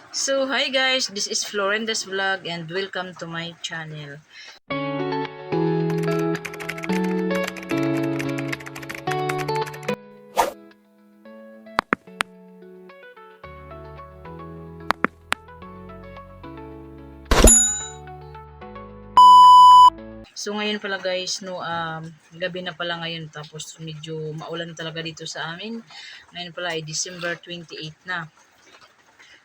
So, hi guys, this is Florenda's Vlog and welcome to my channel. So, ngayon pala guys, no, gabi na pala ngayon tapos medyo maulan talaga dito sa amin. Ngayon pala ay December 28 na.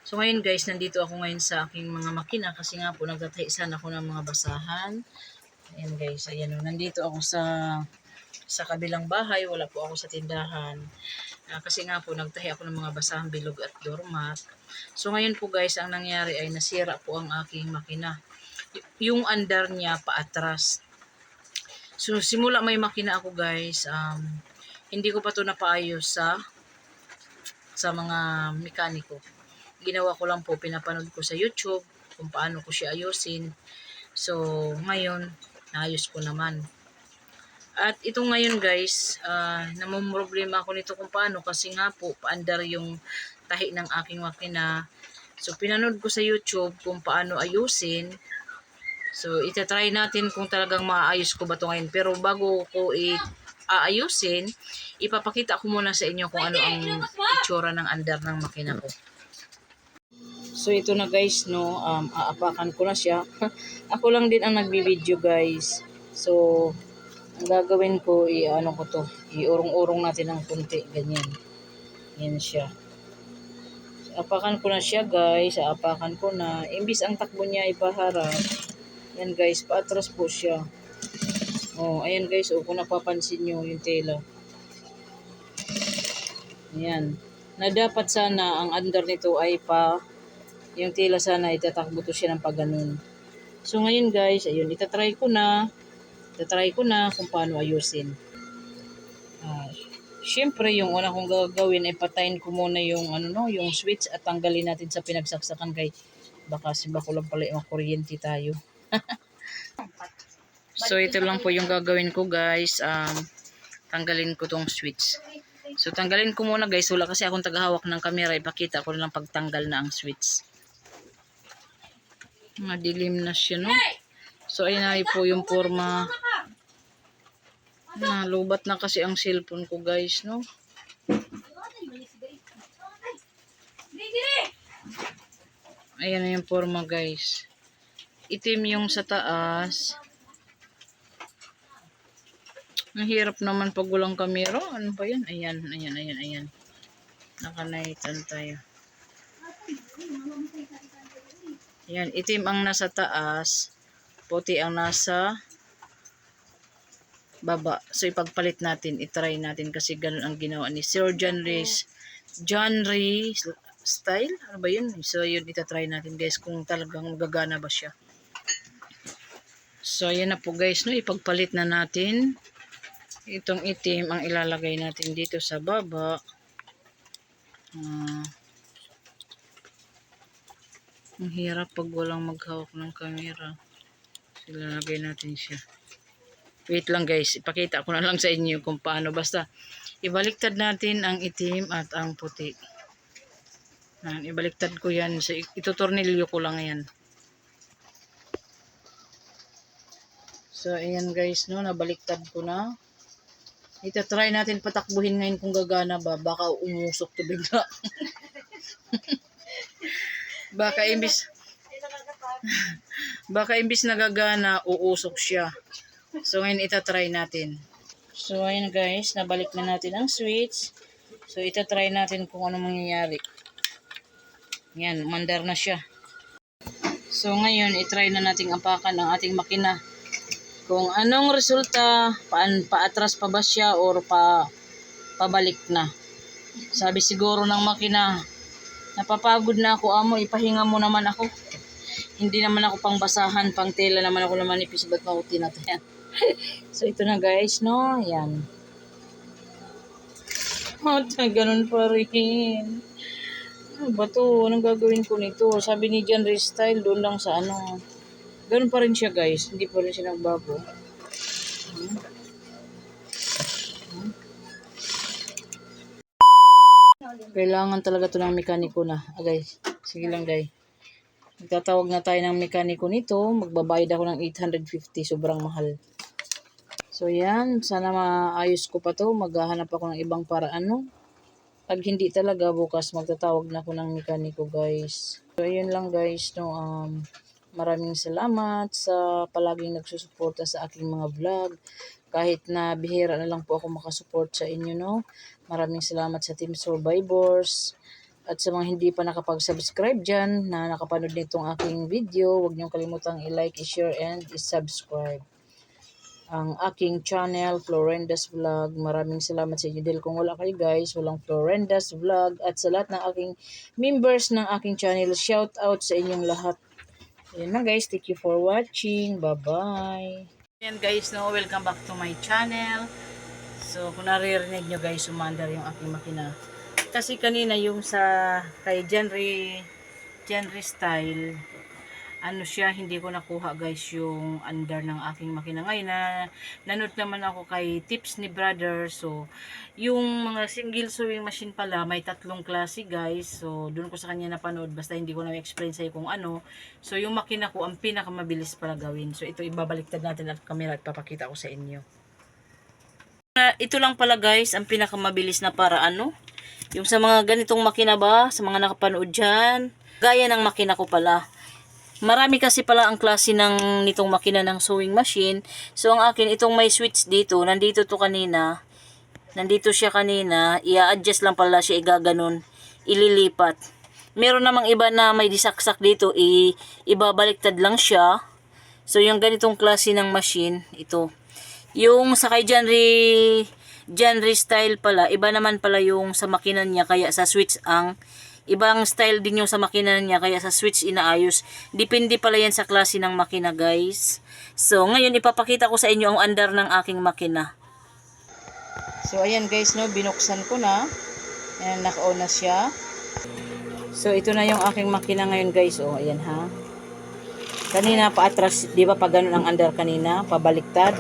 So, ngayon guys, nandito ako ngayon sa aking mga makina kasi nga po nagtatahisan ako ng mga basahan. Ayan guys, ayan o, nandito ako sa kabilang bahay, wala po ako sa tindahan. Kasi nga po nagtahi ako ng mga basahang bilog at doormat. So ngayon po guys, ang nangyari ay nasira po ang aking makina. Yung andar niya paatras. So simula may makina ako guys, hindi ko pa to napaayos sa mga mekaniko. Ginawa ko lang po, pinapanood ko sa YouTube kung paano ko siya ayusin. So ngayon, naayos ko naman. At ito ngayon guys, namumroblema ako nito kung paano kasi nga po paandar yung tahi ng aking makina. So pinanood ko sa YouTube kung paano ayusin. So itatry natin kung talagang maayos ko ba ito ngayon. Pero bago ko aayusin, ipapakita ko muna sa inyo kung ano ang itsura ng andar ng makina ko. So ito na guys, no, aapakan ko na siya. Ako lang din ang nagbibideo guys. So ang gagawin ko, ano ko to, iurong-urong natin ng kunti, ganyan. Yan siya. So, apakan ko na siya guys, apakan ko na. Imbis ang takbo niya ipaharap. Yan guys, paatras po siya. Oh, ayan guys, kung napapansin nyo yung tela. Yan. Na dapat sana, ang under nito ay yung tela sana, itatakbo to siya ng pagganun. So ngayon guys, ayun, itatry ko na kung paano ayusin. Siyempre, yung una kong gagawin ay patayin ko muna yung yung switch at tanggalin natin sa pinagsaksakan guys. Baka ko lang pala yung kuryente tayo. So ito lang po yung gagawin ko guys. Tanggalin ko tong switch. So tanggalin ko muna guys. Wala kasi akong tagahawak ng camera. Ipakita ko lang pagtanggal na ang switch. Madilim na siya, no? So ayun na po yung forma. Lubat na kasi ang cellphone ko guys, no? Ayan na yung forma guys. Itim yung sa taas. Mahirap naman pag walang kamera. Ano ba yan? Ayan. Nakanaitan tayo. Ayan, itim ang nasa taas. Puti ang nasa baba. So ipagpalit natin, itry natin kasi ganun ang ginawa ni Sir John Ray style. Ano ba yun? So yun, itatry natin guys kung talagang magagana ba siya. So ayan na po guys, no, ipagpalit na natin. Itong itim ang ilalagay natin dito sa baba. Ang hirap pag walang maghawak ng camera. Ilalagay natin siya. Wait lang guys, ipakita ko na lang sa inyo kung paano. Basta ibaliktad natin ang itim at ang puti. Ibaliktad ko yan. Itutornilyo ko lang yan. So ayan guys, no, nabaliktad ko na. Itatry natin patakbuhin ngayon kung gagana ba. Baka umusok to bigla. Baka imbis nagagana, uusok siya. So ngayon itatry natin. So ayun guys, nabalik na natin ang switch. So itatry natin kung ano mangyayari. Yan, umandar na siya. So ngayon, itry na nating apakan ang ating makina. Kung anong resulta, paatras pa ba siya or pabalik na. Sabi siguro ng makina, napapagod na ako amo, ipahinga mo naman ako. Hindi naman ako pang basahan, pang tela naman ako naman ipis, ba't makuti na ito yan. So ito na guys, no, yan. Ganun pa rin. Ano ba to? Anong gagawin ko nito? Sabi ni John Ray style, doon lang sa ano. Ganun pa rin siya guys. Hindi pa rin siya nagbago. Kailangan talaga to ng mekaniko na. Guys. Sige lang guys. Magtatawag na tayo ng mekaniko nito. Magbabayad ako ng 850. Sobrang mahal. So yan. Sana maayos ko pa to. Maghahanap ako ng ibang paraan, no? Pag hindi talaga, bukas magtatawag na ako ng mekaniko guys. So ayun lang guys, no? Maraming salamat sa palaging nagsusuporta sa aking mga vlog. Kahit na bihira na lang po ako makasupport sa inyo, no? Maraming salamat sa Team Survivors. At sa mga hindi pa nakapag-subscribe dyan, na nakapanood nitong aking video, huwag niyong kalimutang i-like, i-share, and i-subscribe ang aking channel, Florenda's Vlog. Maraming salamat sa inyo dahil kung wala kayo guys, walang Florenda's Vlog. At sa lahat ng aking members ng aking channel, shout out sa inyong lahat. Ayan na guys, thank you for watching. Bye-bye. Ayan guys, no, welcome back to my channel. So, kung naririnig nyo guys, umandar yung aking makina. Kasi kanina yung sa kay genre style, ano siya, hindi ko nakuha guys yung under ng aking makina. Ngayon na nanood naman ako kay tips ni brother. So, yung mga single sewing machine pala, may tatlong klase guys. So, doon ko sa kanya napanood. Basta hindi ko na-explain sa'yo kung ano. So, yung makina ko, ang pinakamabilis pala gawin. So, ito ibabaliktad natin at camera at papakita ko sa inyo. Ito lang pala guys, ang pinakamabilis na paraan, no? Yung sa mga ganitong makina ba, sa mga nakapanood dyan, gaya ng makina ko pala. Marami kasi pala ang klase ng nitong makina ng sewing machine. So, ang akin, itong may switch dito, nandito to kanina. Nandito siya kanina, i-adjust lang pala siya, igaganon, ililipat. Meron namang iba na may disaksak dito, ibabaliktad lang siya. So, yung ganitong klase ng machine, ito. Yung sa kay genre style pala, iba naman pala yung sa makina niya, kaya sa switch ang ibang style din yung sa makina niya, kaya sa switch inaayos. Depende pala yan sa klase ng makina guys. So ngayon ipapakita ko sa inyo ang andar ng aking makina. So ayan guys, no, binuksan ko na. Ayan, naka-on na siya. So ito na yung aking makina ngayon guys. Oh, ayan ha. Kanina paatras, di ba, pa ganun ang andar kanina, pabaliktad.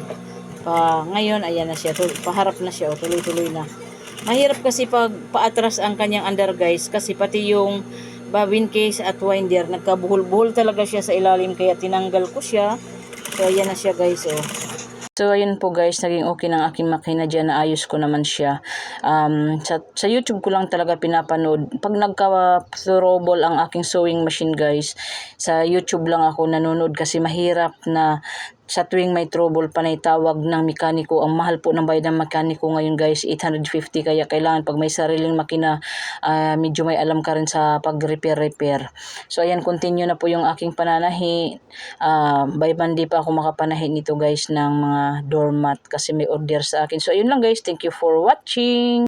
Ngayon, ayan na siya. Paharap na siya. O, tuloy-tuloy na. Mahirap kasi pag paatras ang kanyang under guys. Kasi pati yung bobbin case at winder, nagkabuhol-buhol talaga siya sa ilalim. Kaya tinanggal ko siya. So, ayan na siya guys. O. So, ayun po guys, naging okay ng aking makina dyan, naayos ko naman siya. Sa YouTube ko lang talaga pinapanood. Pag nagka-trouble ang aking sewing machine guys, sa YouTube lang ako nanonood kasi mahirap na sa tuwing may trouble panay tawag ng mekaniko. Ang mahal po ng bayad ng mekaniko ngayon guys, 850. Kaya kailangan pag may sariling makina, medyo may alam ka rin sa pag-repair. So ayan, continue na po yung aking pananahi. By Monday pa ako makapanahi nito guys ng mga doormat kasi may order sa akin. So ayun lang guys, thank you for watching.